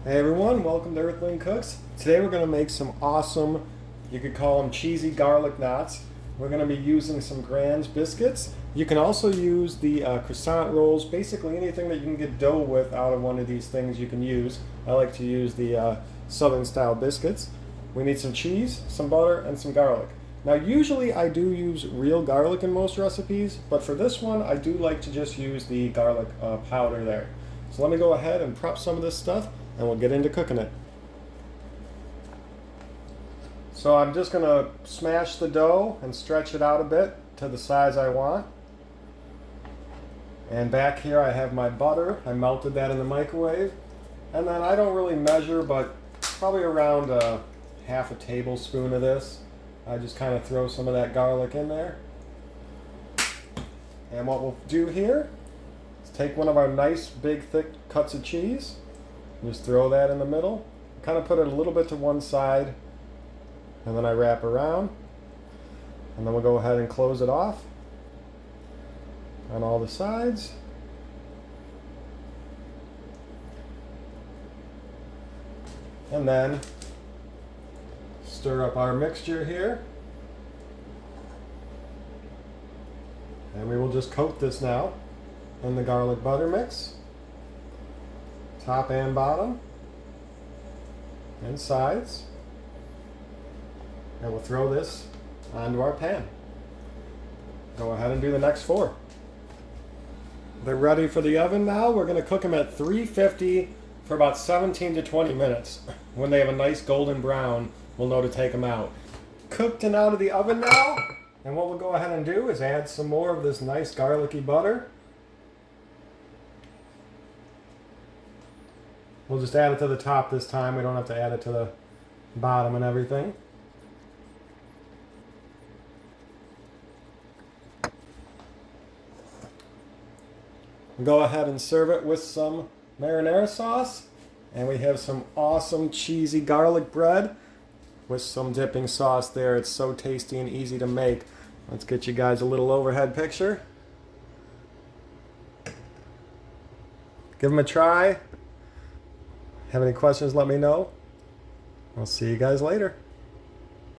Hey everyone, welcome to Earthling Cooks. Today we're going to make some awesome, you could call them cheesy garlic knots. We're going to be using some Grand's biscuits. You can also use the croissant rolls, basically anything that you can get dough with out of one of these things you can use. I like to use the southern style biscuits. We need some cheese, some butter, and some garlic. Now usually I do use real garlic in most recipes, but for this one I do like to just use the garlic powder there. So let me go ahead and prep some of this stuff and we'll get into cooking it. So I'm just going to smash the dough and stretch it out a bit to the size I want. And back here I have my butter. I melted that in the microwave. And then I don't really measure, but probably around half a tablespoon of this. I just kind of throw some of that garlic in there. And what we'll do here is take one of our nice big thick cuts of cheese. Just throw that in the middle. Kind of put it a little bit to one side. And then I wrap around. And then we'll go ahead and close it off on all the sides. And then stir up our mixture here. And we will just coat this now in the garlic butter mix. Top and bottom. And sides. And we'll throw this onto our pan. Go ahead and do the next 4. They're ready for the oven now. We're going to cook them at 350 for about 17 to 20 minutes. When they have a nice golden brown, we'll know to take them out. Cooked and out of the oven now. And what we'll go ahead and do is add some more of this nice garlicky butter. We'll just add it to the top this time. We don't have to add it to the bottom and everything. Go ahead and serve it with some marinara sauce. And we have some awesome cheesy garlic bread with some dipping sauce there. It's so tasty and easy to make. Let's get you guys a little overhead picture. Give them a try. Have any questions, let me know. I'll see you guys later.